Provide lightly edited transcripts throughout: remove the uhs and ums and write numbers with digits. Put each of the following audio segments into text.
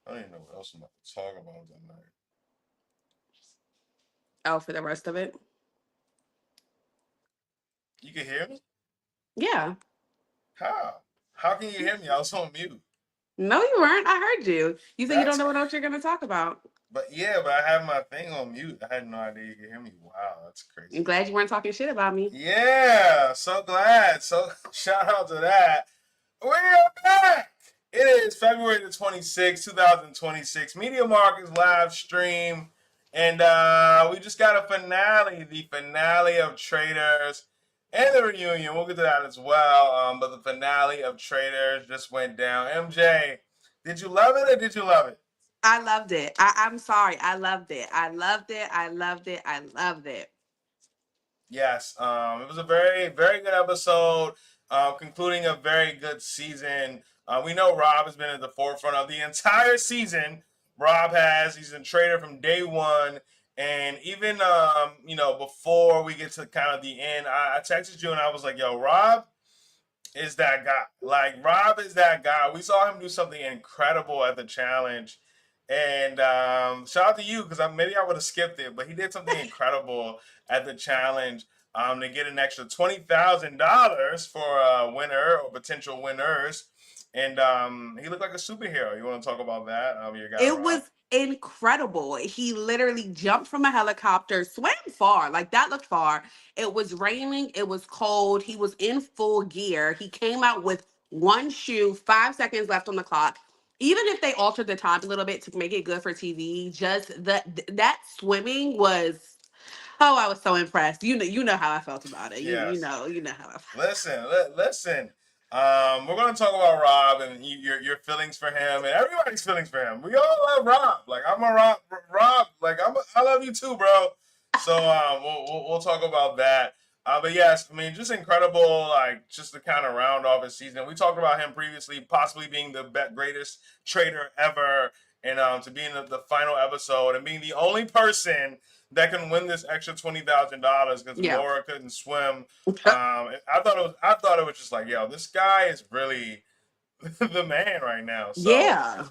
I don't even know what else I'm about to talk about tonight. Oh, for the rest of it? You can hear me? Yeah. How? How can you hear me? I was on mute. No, you weren't. I heard you. You said you don't That's know what else you're going to talk about. But yeah, but I had my thing on mute. I had no idea you could hear me. Wow, that's I'm crazy. glad you weren't talking shit about me. Yeah, so glad. So shout out to that. We are back. It is February the 26th, 2026. Media Markets live stream. And we just got a finale, the finale of Traitors and the reunion. We'll get to that as well. But the finale of Traitors just went down. MJ, did you love it or did you love it? I loved it. I'm sorry. I loved it. I loved it. I loved it. I loved it. Yes, it was a very, very good episode, concluding a very good season. We know Rob has been at the forefront of the entire season. Rob has; he's a trader from day one, and even before we get to kind of the end, I texted you and I was like, "Yo, Rob is that guy. Like Rob is that guy. We saw him do something incredible at the challenge." And shout out to you because maybe I would have skipped it, but he did something incredible at the challenge to get an extra $20,000 for a winner or potential winners. And he looked like a superhero. You want to talk about that? Your guy It Rob. was incredible. He literally jumped from a helicopter, swam far. Like that looked far. It was raining. It was cold. He was in full gear. He came out with one shoe, 5 seconds left on the clock. Even if they altered the time a little bit to make it good for TV, just that swimming was. Oh, I was so impressed. You know how I felt about it. Yes. You know how I felt. Listen. We're going to talk about Rob and your feelings for him and everybody's feelings for him. We all love Rob. Like I'm a Rob. Like I love you too, bro. So we'll talk about that. But yes, I mean, just incredible. Like just to kind of round off his season. We talked about him previously, possibly being the greatest trader ever, and to be in the final episode and being the only person that can win this extra $20,000 because Yeah. Laura couldn't swim. I thought it was just like, yo, this guy is really the man right now. So Yeah.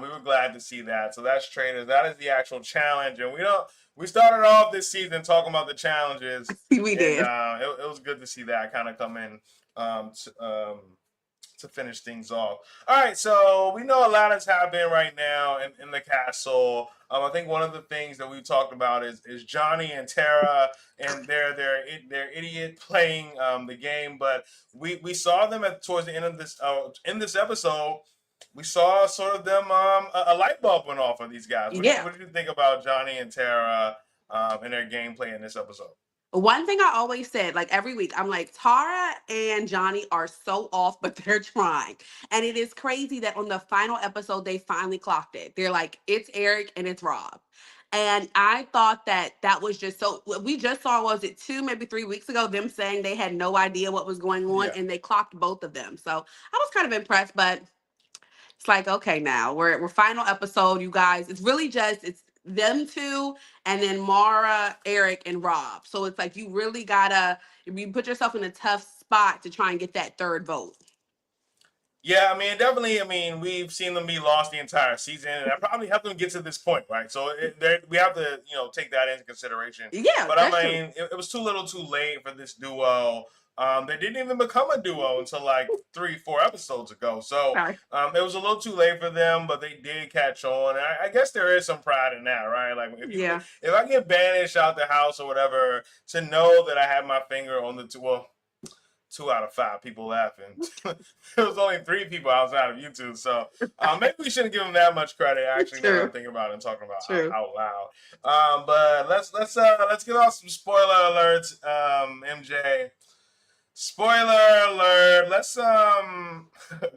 we were glad to see that. So that's Traders. That is the actual challenge, and we started off this season talking about the challenges, We and did. it was good to see that kind of come in. Um, to, um, to finish things off. All right, so we know a lot has happened right now in the castle. I think one of the things that we talked about is Johnny and Tara and their idiot playing the game. But we saw them towards the end of this in this episode. We saw sort of them a light bulb went off of these guys. Yeah. What did you think about Johnny and Tara and their gameplay in this episode? One thing I always said, like every week, I'm like, Tara and Johnny are so off, but they're trying. And it is crazy that on the final episode, they finally clocked it. They're like, it's Eric and it's Rob. And I thought that was just so. We just saw, was it 2, maybe 3 weeks ago, them saying they had no idea what was going on, Yeah. and they clocked both of them. So I was kind of impressed, but it's like, okay, now we're final episode, you guys. It's really just it's them two and then Mara, Eric, and Rob. So it's like you really gotta you put yourself in a tough spot to try and get that third vote. Yeah, I mean, definitely. I mean, we've seen them be lost the entire season, and that probably helped them get to this point, right? So we have to, take that into consideration. Yeah, But I that's true. mean, it was too little, too late for this duo. They didn't even become a duo until like 3, 4 episodes ago. So Sorry. it was a little too late for them, but they did catch on. And I guess there is some pride in that, right? Like Yeah. if I get banished out the house or whatever, to know that I had my finger on the two. Well, 2 out of 5 people laughing. There was only 3 people outside of YouTube, so maybe we shouldn't give them that much credit. Actually, now that I'm True. thinking about it and talking about True. out loud. But let's give out some spoiler alerts. MJ, spoiler alert. Let's a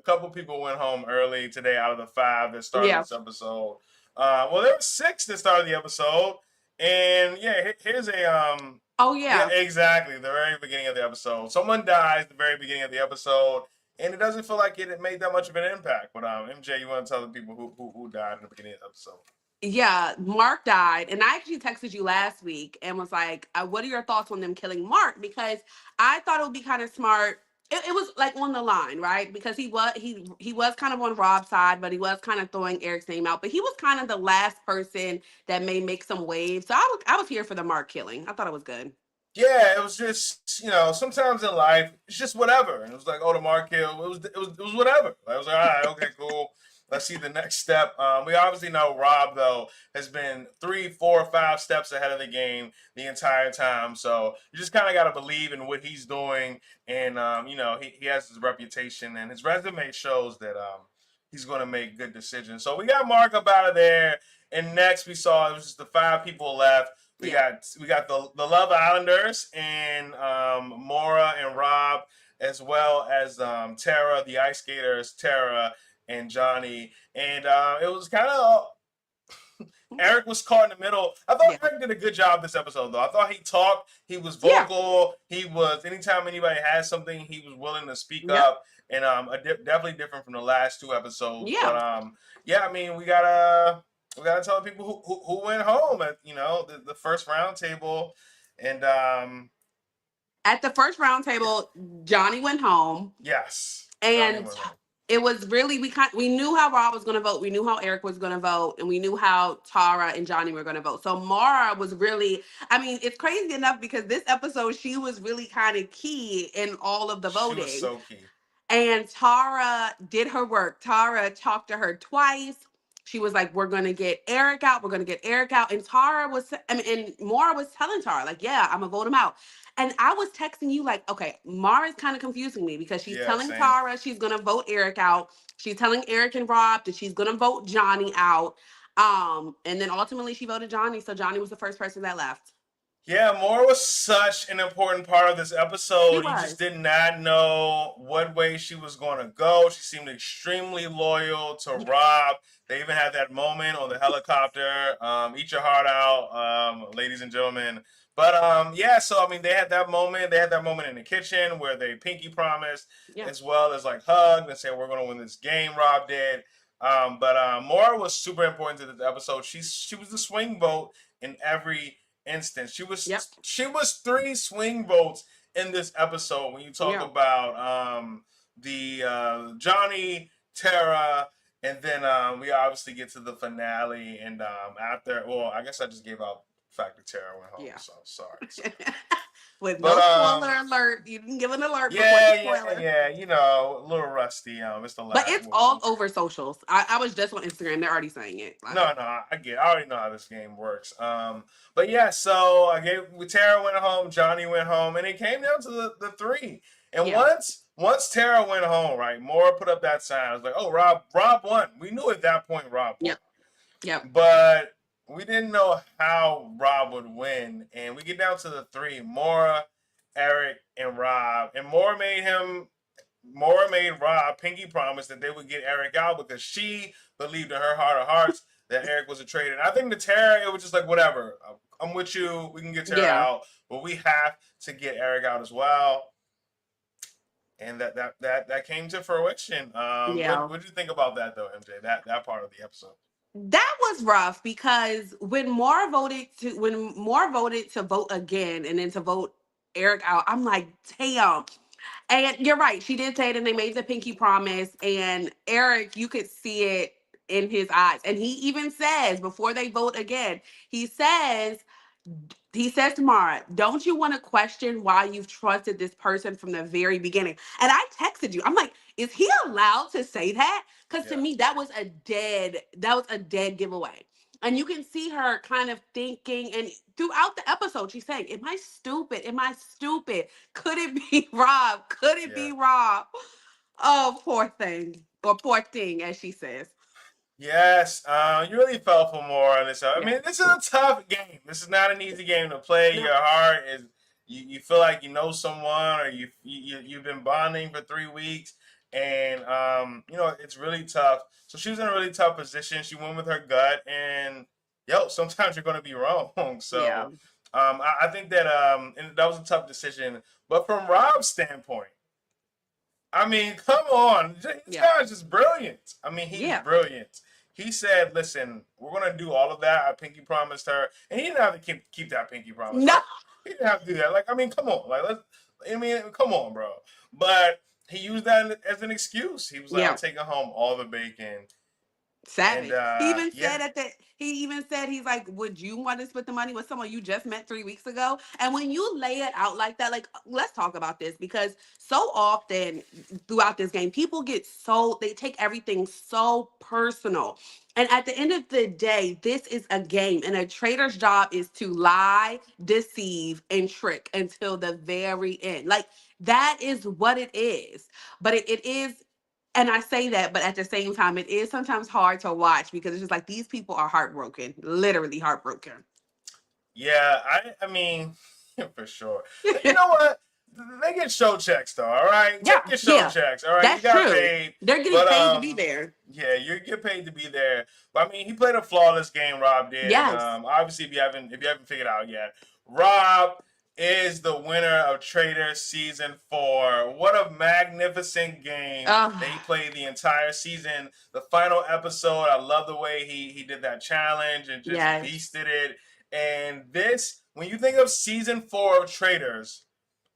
couple people went home early today out of the 5 that started Yeah. this episode. Well, there were 6 that started the episode, and yeah, here's a Oh yeah, yeah. exactly. The very beginning of the episode. Someone dies at the very beginning of the episode, and it doesn't feel like it made that much of an impact. But MJ, you want to tell the people who died in the beginning of the episode? Yeah, Mark died, and I actually texted you last week and was like, "What are your thoughts on them killing Mark?" Because I thought it would be kind of smart. it was like on the line, right? Because he was kind of on Rob's side, but he was kind of throwing Eric's name out. But he was kind of the last person that may make some waves. So I was here for the Mark killing. I thought it was good. Yeah, it was just, sometimes in life it's just whatever, and it was like, oh, the Mark Hill, it was whatever. I was like, all right, okay, cool. Let's see the next step. We obviously know Rob though has been 3, 4, 5 steps ahead of the game the entire time, so you just kind of got to believe in what he's doing, and he has his reputation and his resume shows that he's going to make good decisions. So we got Mark up out of there, and next we saw it was just the 5 people left. We Yeah. got the Love Islanders and Mora and Rob, as well as Tara, the Ice Skaters, Tara and Johnny, and it was kind of Eric was caught in the middle. I thought Yeah. Eric did a good job this episode, though. I thought he talked, he was Yeah. vocal, he was anytime anybody had something, he was willing to speak Yep. up, and definitely different from the last 2 episodes. But Yeah. yeah, I mean, we gotta tell people who went home at the first round table, and At the first round table, Johnny went home. yes, Johnny And went home. it was really we knew how Rob was going to vote, we knew how Eric was going to vote, and we knew how Tara and Johnny were going to vote. So Mara was really, I mean, it's crazy enough because this episode she was really kind of key in all of the She was voting. so key. And Tara did her work. Tara talked to her twice. She was like, "We're gonna get Eric out. We're gonna get Eric out." And Tara was, I mean, and Mara was telling Tara, like, "Yeah, I'm gonna vote him out." And I was texting you like, "Okay, Mara's kind of confusing me because she's Yeah, telling same. Tara she's gonna vote Eric out. She's telling Eric and Rob that she's gonna vote Johnny out. And then ultimately she voted Johnny. So Johnny was the first person that left. Yeah, Moore was such an important part of this She episode. You just was. did not know what way she was going to go. She seemed extremely loyal to Rob. They even had that moment on the helicopter. Eat your heart out, ladies and gentlemen. But yeah, so I mean, they had that moment. They had that moment in the kitchen where they pinky promised, Yeah. as well as like hugged and said, "We're going to win this game." Rob did. But Moore was super important to this episode. She was the swing vote in every instance. She Yep. was she was 3 swing votes in this episode. When you talk Yeah. about the Johnny, Tara, and then we obviously get to the finale. And after, well, I guess I just gave out the fact that Tara went home. Yeah. So sorry. So, With but no spoiler alert. You didn't give an alert before the yeah, spoiler. yeah. A little rusty. It's the But last. it's all over socials. I was just on Instagram. They're already saying it. No, no, I get it. I already know how this game works. But yeah, so Tara went home, Johnny went home, and it came down to the 3. And Yeah. once Tara went home, right, Moore put up that sign. I was like, oh, Rob won. We knew at that point Rob won. Yep. Yep. But we didn't know how Rob would win. And we get down to the 3, Mora, Eric, and Rob. And Mora made Rob pinky promise that they would get Eric out because she believed in her heart of hearts that Eric was a traitor. And I think the Tara, it was just like, whatever. I'm with you. We can get Tara Yeah. out, but we have to get Eric out as well. And that came to fruition. Yeah. What did you think about that though, MJ? That part of the episode. That was rough because when Moore voted to vote again and then to vote Eric out, I'm like, damn. And you're right. She did say it and they made the pinky promise. And Eric, you could see it in his eyes. And he even says before they vote again, he says, he says to Mara, don't you want to question why you've trusted this person from the very beginning? And I texted you. I'm like, is he allowed to say that? Because to Yeah. me, that was a dead giveaway. And you can see her kind of thinking, and throughout the episode, she's saying, am I stupid? Am I stupid? Could it be Rob? Could it Yeah. be Rob? Oh, poor thing. Or poor thing, as she says. Yes, you really fell for more on this. I Yeah. mean, this is a tough game. This is not an easy game to play. No. Your heart is you feel like you know someone, or you've been bonding for 3 weeks, and it's really tough. So she was in a really tough position. She went with her gut, and sometimes you're going to be wrong. So Yeah. I think that and that was a tough decision. But from Rob's standpoint, I mean, come on. This Yeah. guy's just brilliant. I mean, he's Yeah. brilliant. He said, listen, we're going to do all of that. I pinky promised her. And he didn't have to keep that pinky promise, No. right? He didn't have to do that. Like, I mean, come on. Like, come on, bro. But he used that as an excuse. He was like, I'm Yeah. taking home all the bacon. And Savage. He even yeah, said he even said he's like, would you want to split the money with someone you just met 3 weeks ago? And when you lay it out like that, like let's talk about this because so often throughout this game, people get so they take everything so personal. And at the end of the day, this is a game, and a trader's job is to lie, deceive, and trick until the very end. Like that is what it is. But it is, and I say that, but at the same time, it is sometimes hard to watch because it's just like these people are heartbroken, literally heartbroken. yeah, I mean, for sure. But you know what? They get show checks though. All right, Yeah, take your show yeah, checks. All right, you that's got true. paid, They're getting but paid to be there. yeah, you get paid to be there. But I mean, he played a flawless game. Rob did, and Yes. obviously, if you haven't figured out yet, Rob is the winner of Trader Season 4. What a magnificent game that he Oh, played the entire season. The final episode, I love the way he did that challenge and just yes. beasted it. And this, when you think of Season 4 of Traders,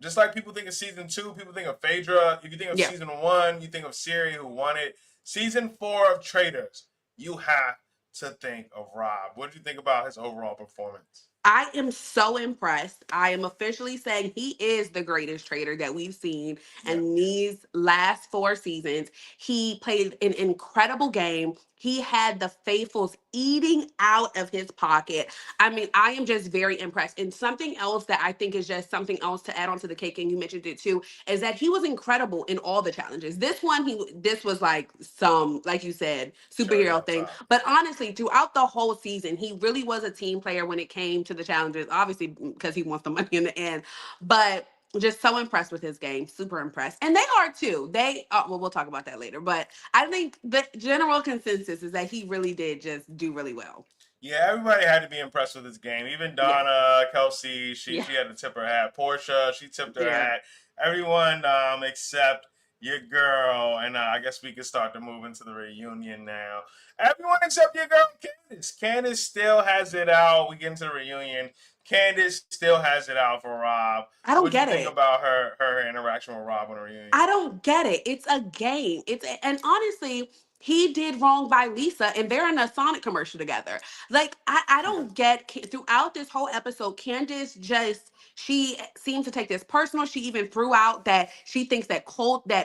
just like people think of Season 2, people think of Phaedra. If you think of Yeah. Season 1, you think of Siri, who won it. Season 4 of Traders, you have to think of Rob. What did you think about his overall performance? I am so impressed. I am officially saying he is the greatest trader that we've seen Yeah. in these last 4 seasons. He played an incredible game. He had the faithfuls eating out of his pocket. I mean, I am just very impressed. And something else that I think is just something else to add on to the cake, and you mentioned it too, is that he was incredible in all the challenges. This was like some, like you said, Cherry superhero on thing. top. But honestly, throughout the whole season, he really was a team player when it came to the challenges, obviously because he wants the money in the end. But just so impressed with his game, super impressed. And they are too. Well, we'll talk about that later. But I think the general consensus is that he really did just do really well. Yeah, everybody had to be impressed with his game. Even Yeah. Donna, Kelsey, she Yeah. she had to tip her hat. Portia, she tipped her Yeah. hat. Everyone except your girl, and I guess we could start to move into the reunion now. Everyone except your girl, Candace. Candace still has it out. We get into the reunion. Candace still has it out for Rob. I don't What do you get think it. about her interaction with Rob on the reunion? I don't get it. It's a game. And honestly, he did wrong by Lisa, and they're in a Sonic commercial together. Like I Yeah, don't get throughout this whole episode, Candace just she seems to take this personal. She even threw out that she thinks that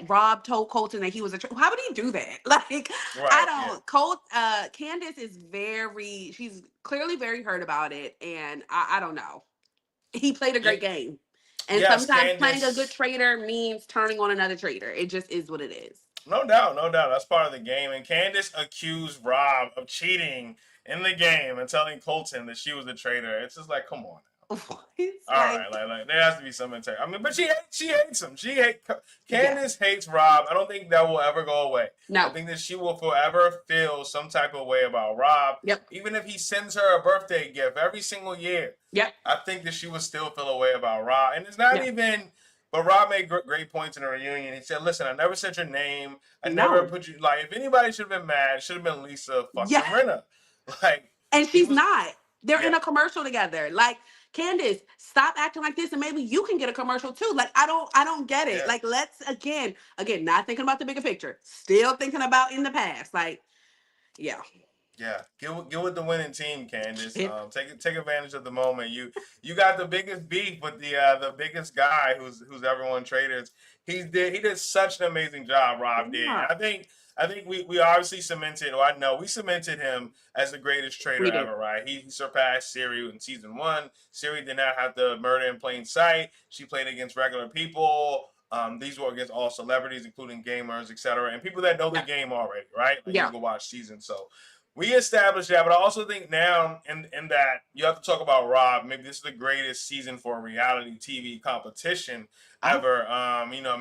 Rob told Colton that he was how would he do that? Like I right. Yeah, don't Candace is she's clearly very hurt about it, and I don't know. He played a yeah. great game. And Yes, sometimes playing a good Candace. trader means turning on another trader. It just is what it is. No doubt, no doubt. That's part of the game. And Candace accused Rob of cheating in the game and telling Colton that she was the traitor. It's just like, come on. It's All right, like like there has to be some integrity. I mean, but she hates him. yeah. Candace hates Rob. I don't think that will ever go away. I No. think that she will forever feel some type of way about Rob, Yep. even if he sends her a birthday gift every single year. Yep. I think that she will still feel a way about Rob, and it's not Yeah. even. But Rob made great points in the reunion. He said, "Listen, I never said your name. I never No. put you like. If anybody should have been mad, it should have been Lisa fucking Yeah. Rinna. Like And he she's was. not. They're in Yeah, a commercial together. Like Candace, stop acting like this and maybe you can get a commercial too. Like I don't get it. yeah. Like let's again, not thinking about the bigger picture. Still thinking about in the past. Like, yeah. Yeah, get with the winning team, Candace. It, Take advantage of the moment. You got the biggest beef with the biggest guy who's everyone traders. He did such an amazing job. Rob did. yeah. I think we obviously cemented. Or I know we cemented him as the greatest trader We did. ever. Right? He surpassed Siri in season 1. Siri did not have the murder in plain sight. She played against regular people. These were against all celebrities, including gamers, etc., and people that know the Yeah. game already. Right? Like you Yeah. can watch seasons. So we established that, but I also think now in that you have to talk about Rob. Maybe this is the greatest season for a reality TV competition I ever. I mean, I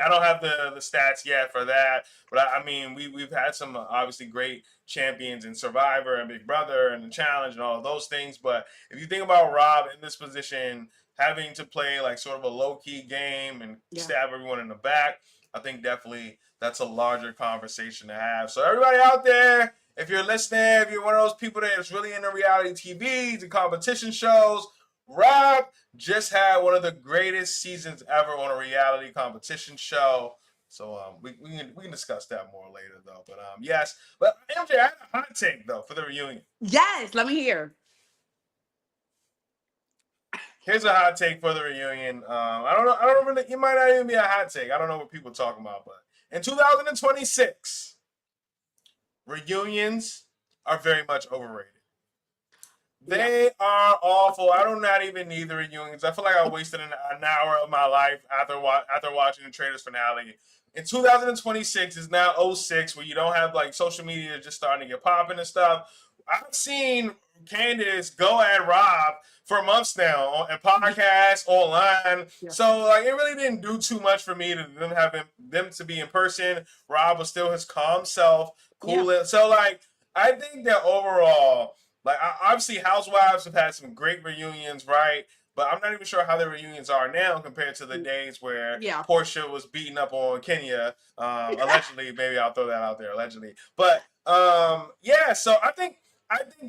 don't have the stats yet for that, but I mean, we've had some obviously great champions in Survivor and Big Brother and the Challenge and all of those things. But if you think about Rob in this position, having to play like sort of a low key game and yeah. stab everyone in the back, I think definitely that's a larger conversation to have. So everybody out there, if you're listening, if you're one of those people that's really into reality TV, the competition shows, Rob just had one of the greatest seasons ever on a reality competition show. So we can discuss that more later though. But yes, but MJ, I had a hot take though for the reunion. Yes, let me hear. Here's a hot take for the reunion. I don't know. I don't really. It might not even be a hot take. I don't know what people are talking about, but in 2026, reunions are very much overrated. Yeah. They are awful. I do not even need the reunions. I feel like I wasted an hour of my life after watching the Traitors Finale. In 2026 is now '06, where you don't have like social media just starting to get popping and stuff. I've seen Candace go at Rob for months now on podcasts, online. Yeah. So like it really didn't do too much for me to them to be in person. Rob was still his calm self, Yeah. cool. So like I think that overall, like obviously Housewives have had some great reunions, right? But I'm not even sure how the reunions are now compared to the days where Yeah. Portia was beating up on Kenya, allegedly. Maybe I'll throw that out there, allegedly. But yeah, so I think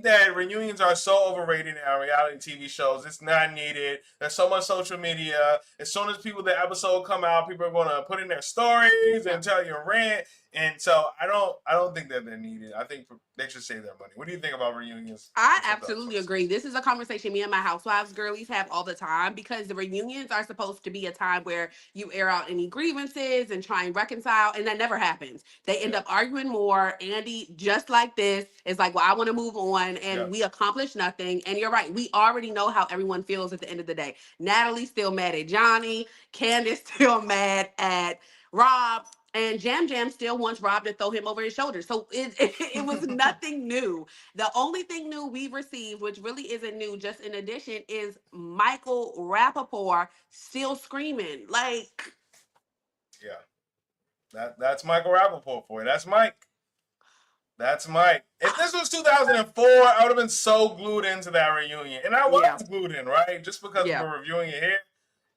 that reunions are so overrated in our reality TV shows. It's not needed. There's so much social media. As soon as the episode come out, people are going to put in their stories and tell you a rant. And so I don't think that they're needed. I think they should save their money. What do you think about reunions I in absolutely 2026? agree. This is a conversation me and my housewives girlies have all the time because the reunions are supposed to be a time where you air out any grievances and try and reconcile, and that never happens. They end Yeah. up arguing more. Andy, just like this, is like, well, I want to move on, Yeah. and we accomplish nothing. And you're right. We already know how everyone feels at the end of the day. Natalie's still mad at Johnny. Candace still mad at Rob. And Jam Jam still wants Rob to throw him over his shoulder. So it was nothing new. The only thing new we received, which really isn't new, just in addition, is Michael Rappaport still screaming. Like, Yeah. That's Michael Rappaport for you. That's Mike. That's Mike. If this was 2004, I would have been so glued into that reunion. And I yeah, was glued in, right? Just because yeah, we're reviewing it here.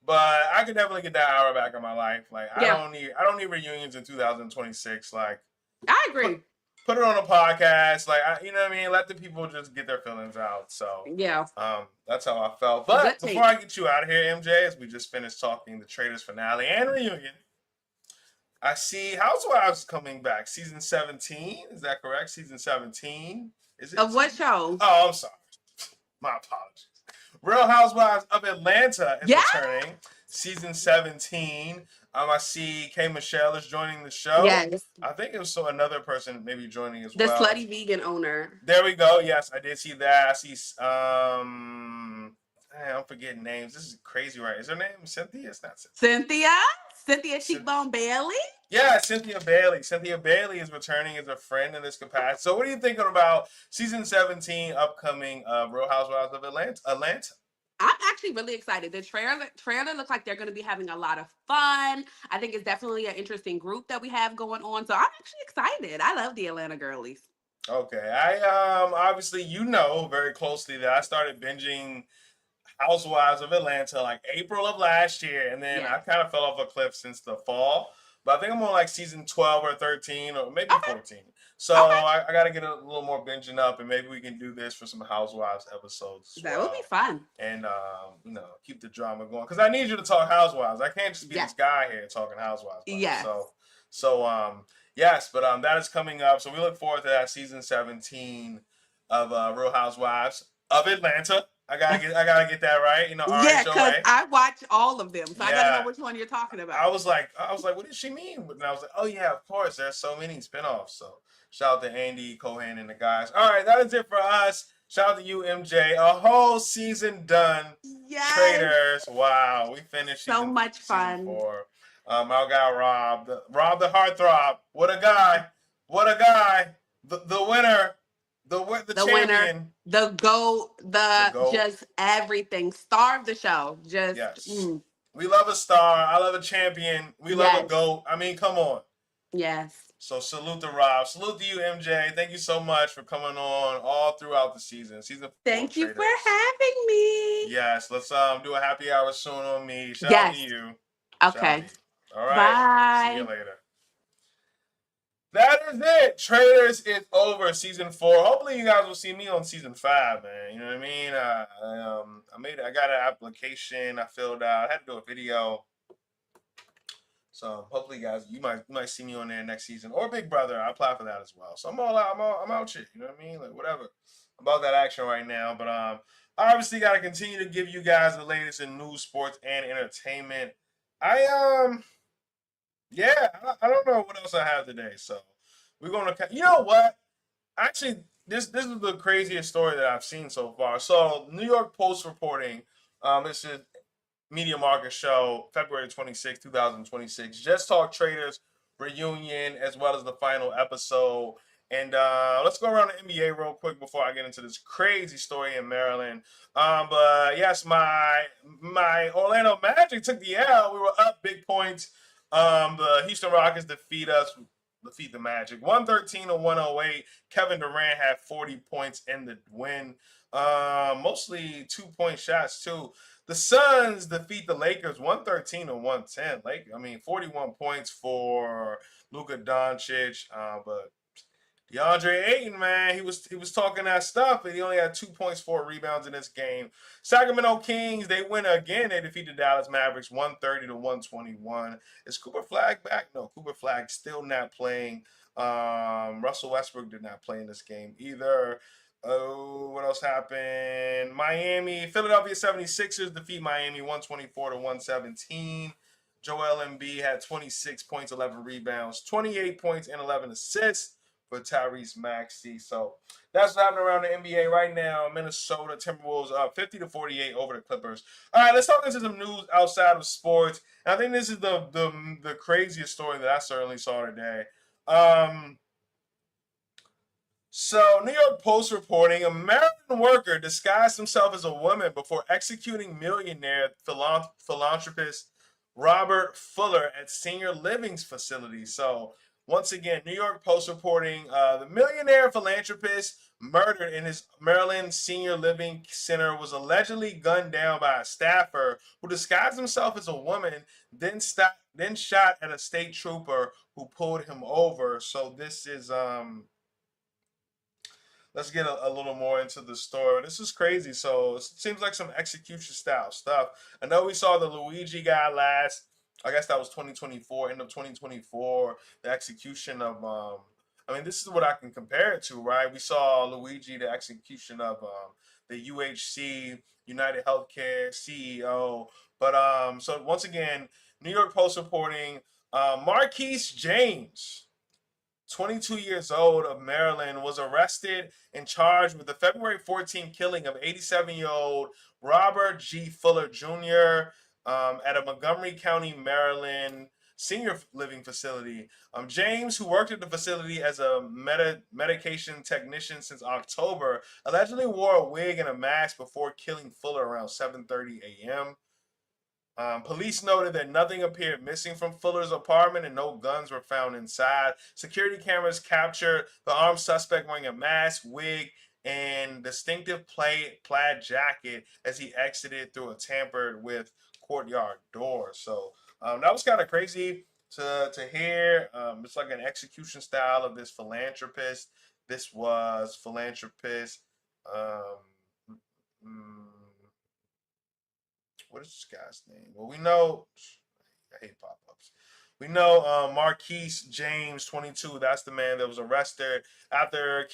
But I could definitely get that hour back in my life. Like yeah. I don't need reunions in 2026. Like I put agree. put it on a podcast. Like you know what I mean? Let the people just get their feelings out. So Yeah, that's how I felt. good But before take. I get you out of here, MJ, as we just finished talking the Traitors Finale and reunion, I see Housewives coming back. Season 17. Is that correct? Season 17. Is it? Of what show? Oh, I'm sorry. My apologies. Real Housewives of Atlanta is Yeah. returning. Season 17. I see K. Michelle is joining the show. Yes. I think it was so another person maybe joining as The well. slutty vegan owner. There we go. Yes, I did see that. I see I'm forgetting names. This is crazy, right? Is her name Cynthia? It's not Cynthia. Cynthia Cheekbone Bailey. Yeah, Cynthia Bailey. Cynthia Bailey is returning as a friend in this capacity. So, what are you thinking about season 17 upcoming Real Housewives of Atlanta? I'm actually really excited. The trailer looks like they're going to be having a lot of fun. I think it's definitely an interesting group that we have going on. So I'm actually excited. I love the Atlanta girlies. Okay, I obviously very closely that I started binging Housewives of Atlanta like April of last year, and then Yeah. I kind of fell off a cliff since the fall. But I think I'm on like season 12 or 13 or maybe Okay. 14. So Okay. I got to get a little more binging up, and maybe we can do this for some Housewives episodes as That would be well. fun. And keep the drama going because I need you to talk Housewives. I can't just be Yeah. this guy here talking Housewives. Yes. So yes, but that is coming up. So we look forward to that season 17 of Real Housewives of Atlanta. I gotta get that right. Yeah, because RHOA. I watch all of them, so I gotta Yeah. know which one you're talking about. I was like, what does she mean? And I was like, oh yeah, of course. There's so many spinoffs. So shout out to Andy, Cohen, and the guys. All right, that is it for us. Shout out to you, MJ. A whole season done. Yes. Traitors. Wow, we finished So much fun. season 4. Our guy Rob, the heartthrob. What a guy! What a guy! The winner, the champion. Winner, the GOAT, the GOAT. just everything. Star of the show. Just Yes. We love a star. I love a champion. We love a Yes. GOAT. I mean, come on. yes. So salute to Rob. Salute to you, MJ. Thank you so much for coming on all throughout the season. Season 4. Thank you for Traitors. having me. Yes, let's do a happy hour soon on me. Shout out to Yes. you. Shout out Okay. to you. All right. Bye. See you later. That is it. Traitors is over. Season 4. Hopefully you guys will see me on season 5, man. You know what I mean? I got an application I filled out. I had to do a video. So hopefully, guys, you might see me on there next season or Big Brother. I apply for that as well. So I'm all out. I'm out shit. You know what I mean? Like whatever. I'm about that action right now. But I obviously got to continue to give you guys the latest in news, sports, and entertainment. I yeah, I don't know what else I have today. So we're gonna. You know what? Actually, this is the craziest story that I've seen so far. So New York Post reporting. This is Media Market Show, February 26, 2026. Just Talk Traders reunion as well as the final episode. And let's go around the NBA real quick before I get into this crazy story in Maryland. But yes, my Orlando Magic took the L. We were up big points. The Houston Rockets defeat the Magic 113 to 108. Kevin Durant had 40 points in the win. Mostly 2-point shots too. The Suns defeat the Lakers 113 to 110. 41 points for Luka Doncic. But DeAndre Ayton, man, he was talking that stuff, and he only had 2 points, 4 rebounds in this game. Sacramento Kings, they win again. They defeat the Dallas Mavericks 130 to 121. Is Cooper Flag back? No, Cooper Flag still not playing. Russell Westbrook did not play in this game either. Oh, what else happened? Philadelphia 76ers defeat Miami 124 to 117. Joel Embiid had 26 points, 11 rebounds, 28 points, and 11 assists for Tyrese Maxey. So that's what happening around the NBA right now. Minnesota Timberwolves up 50 to 48 over the Clippers. All right, let's talk into some news outside of sports. And I think this is the craziest story that I certainly saw today. So, New York Post reporting American worker disguised himself as a woman before executing millionaire philanthropist Robert Fuller at senior living facility. So, once again, New York Post reporting the millionaire philanthropist murdered in his Maryland senior living center was allegedly gunned down by a staffer who disguised himself as a woman, then shot at a state trooper who pulled him over. So, this is let's get a little more into the story. This is crazy. So it seems like some execution style stuff. I know we saw the Luigi guy last. I guess that was 2024, end of 2024. The execution of I mean, this is what I can compare it to, right? We saw Luigi, the execution of the UHC, United Healthcare CEO. But so once again, New York Post reporting Marquise James, 22 years old, of Maryland, was arrested and charged with the February 14th killing of 87-year-old Robert G. Fuller Jr. At a Montgomery County, Maryland senior living facility. James, who worked at the facility as a medication technician since October, allegedly wore a wig and a mask before killing Fuller around 7:30 a.m. Police noted that nothing appeared missing from Fuller's apartment and no guns were found inside. Security cameras captured the armed suspect wearing a mask, wig, and distinctive plaid jacket as he exited through a tampered with courtyard door. So that was kind of crazy to hear. It's like an execution style of this philanthropist. This was philanthropist. Um, mm, what is this guy's name? Well, we know. I hate pop ups. We know Marquise James, 22. That's the man that was arrested after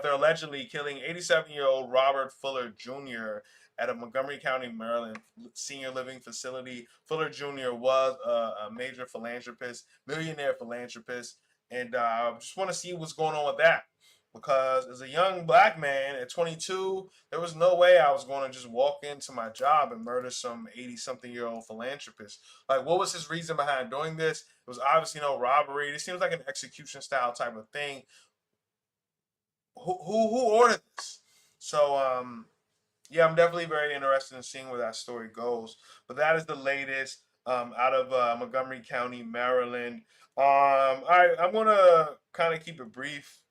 allegedly killing 87-year-old Robert Fuller Jr. at a Montgomery County, Maryland senior living facility. Fuller Jr. was a major philanthropist, millionaire philanthropist, and I just want to see what's going on with that. Because as a young black man at 22, there was no way I was going to just walk into my job and murder some 80-something-year-old philanthropist. Like, what was his reason behind doing this? It was obviously no robbery. This seems like an execution style type of thing. Who ordered this? So, yeah, I'm definitely very interested in seeing where that story goes. But that is the latest out of Montgomery County, Maryland. All right, I'm gonna kind of keep it brief.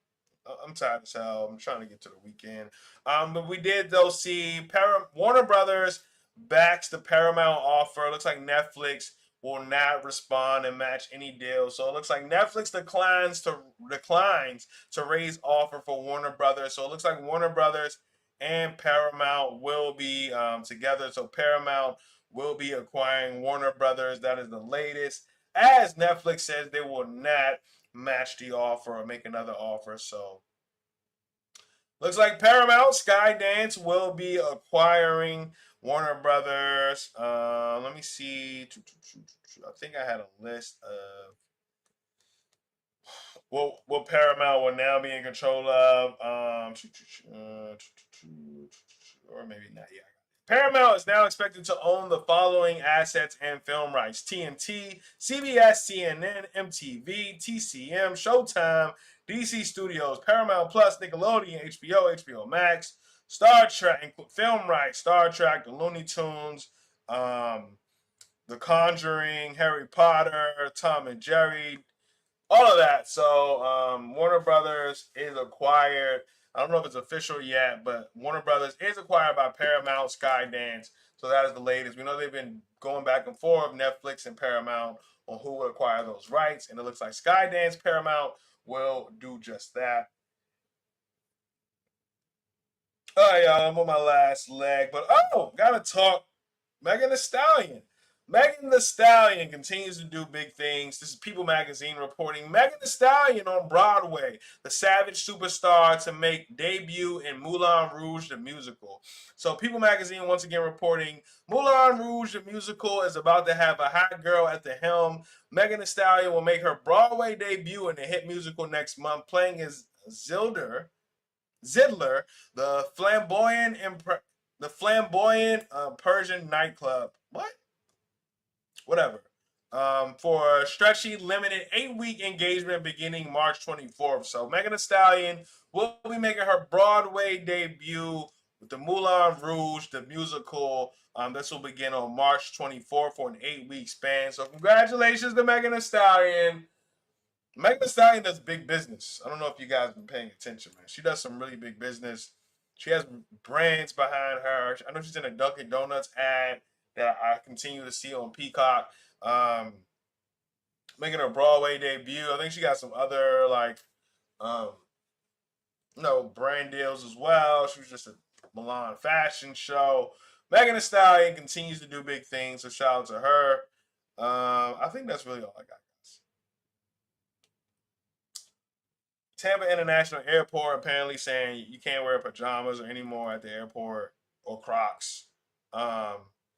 I'm tired as hell. I'm trying to get to the weekend. But we did though see Warner Brothers backs the Paramount offer. It looks like Netflix will not respond and match any deal. So it looks like Netflix declines to raise offer for Warner Brothers. So it looks like Warner Brothers and Paramount will be together. So Paramount will be acquiring Warner Brothers. That is the latest. as Netflix says they will not match the offer or make another offer. So looks like Paramount Skydance will be acquiring Warner Brothers. Let me see. I think I had a list of what Paramount will now be in control of. Or maybe not. Yeah. Paramount is now expected to own the following assets and film rights: TNT, CBS, CNN, MTV, TCM, Showtime, DC Studios, Paramount Plus, Nickelodeon, HBO Max, Star Trek, film rights, Star Trek, the Looney Tunes, The Conjuring, Harry Potter, Tom and Jerry, all of that. So Warner Brothers is acquired. I don't know if it's official yet, but Warner Brothers is acquired by Paramount Skydance. So that is the latest. We know they've been going back and forth, Netflix and Paramount, on who would acquire those rights. And it looks like Skydance Paramount will do just that. All right, y'all, I'm on my last leg. But gotta talk Megan Thee Stallion. Megan Thee Stallion continues to do big things. This is People Magazine reporting Megan Thee Stallion on Broadway, the savage superstar to make debut in Moulin Rouge, the musical. So People Magazine once again reporting Moulin Rouge, the musical is about to have a hot girl at the helm. Megan Thee Stallion will make her Broadway debut in the hit musical next month, playing as Zidler, the flamboyant Persian nightclub. What? Whatever. For a stretchy, limited 8-week engagement beginning March 24th. So Megan Thee Stallion will be making her Broadway debut with the Moulin Rouge, the musical. This will begin on March 24th for an 8-week span. So congratulations to Megan Thee Stallion. Megan Thee Stallion does big business. I don't know if you guys have been paying attention, man. She does some really big business. She has brands behind her. I know she's in a Dunkin' Donuts ad that I continue to see on Peacock. Making her Broadway debut. I think she got some other um, brand deals as well. She was just a Milan fashion show. Megan Thee Stallion continues to do big things, so shout out to her. I think that's really all I got, guys. Tampa International Airport apparently saying you can't wear pajamas or anymore at the airport or Crocs.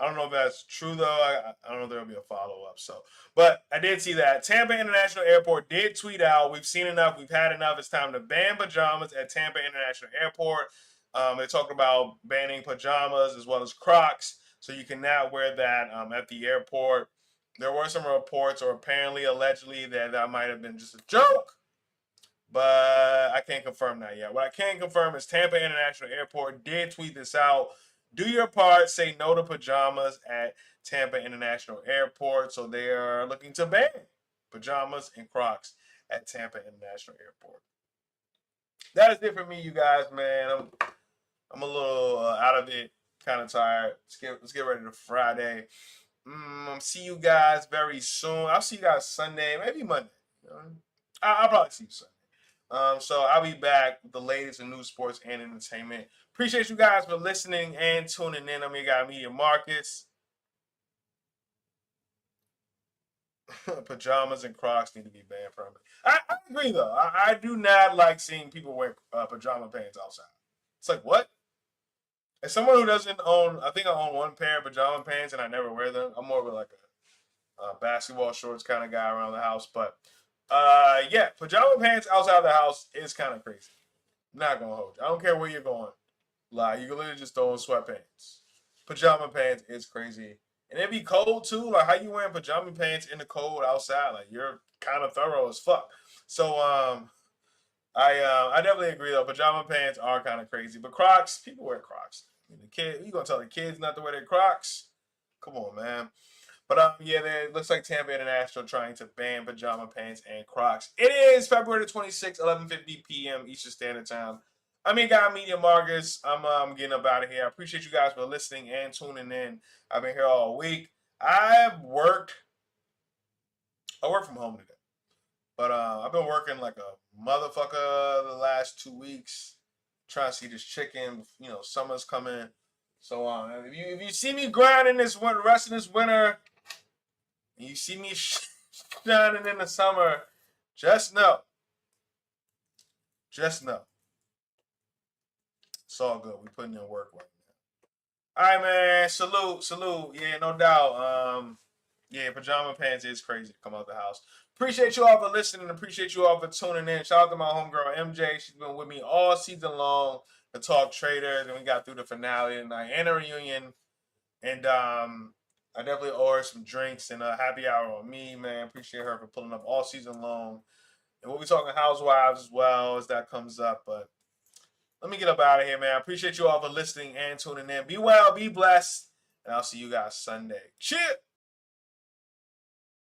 I don't know if that's true though. I don't know if there'll be a follow up. So, but I did see that Tampa International Airport did tweet out, "We've seen enough. We've had enough. It's time to ban pajamas at Tampa International Airport." They talked about banning pajamas as well as Crocs, so you can now wear that at the airport. There were some reports, or apparently, allegedly, that might have been just a joke, but I can't confirm that yet. What I can confirm is Tampa International Airport did tweet this out. Do your part, say no to pajamas at Tampa International Airport. So they are looking to ban pajamas and Crocs at Tampa International Airport. That is it for me, you guys, man. I'm a little out of it, kind of tired. Let's get ready to Friday. See you guys very soon. I'll see you guys Sunday, maybe Monday. You know? I'll probably see you Sunday. So I'll be back with the latest in news, sports, and entertainment. Appreciate you guys for listening and tuning in. I'm your guy, Media Marcus. Pajamas and Crocs need to be banned from it. I agree, though. I do not like seeing people wear pajama pants outside. It's like, what? As someone who doesn't own, I think I own one pair of pajama pants and I never wear them. I'm more of like a basketball shorts kind of guy around the house. But yeah, pajama pants outside of the house is kind of crazy. I'm not gonna hold you. I don't care where you're going. Like you can literally just throw on sweatpants. Pajama pants is crazy, and it'd be cold too. Like how you wearing pajama pants in the cold outside? Like you're kind of thorough as fuck. So I definitely agree though. Pajama pants are kind of crazy, but Crocs, people wear Crocs. I mean, you gonna tell the kids not to wear their Crocs? Come on, man. But yeah, it looks like Tampa International trying to ban pajama pants and Crocs. It is February 26th, 11:50 p.m. Eastern Standard Time. I'm your guy, Media Marcus. I'm getting up out of here. I appreciate you guys for listening and tuning in. I've been here all week. I work from home today, but I've been working like a motherfucker the last 2 weeks, trying to see this chicken. You know, summer's coming, so if you see me grinding this rest of this winter, and you see me shining in the summer. Just know. Just know. It's all good. We putting in work right now. All right, man. Salute. Yeah, no doubt. Yeah, pajama pants is crazy to come out the house. Appreciate you all for listening. Appreciate you all for tuning in. Shout out to my homegirl MJ. She's been with me all season long to talk traders, and we got through the finale tonight and a reunion. And I definitely owe her some drinks and a happy hour on me, man. Appreciate her for pulling up all season long. And we'll be talking Housewives as well as that comes up. But let me get up out of here, man. I appreciate you all for listening and tuning in. Be well, be blessed, and I'll see you guys Sunday. Cheers!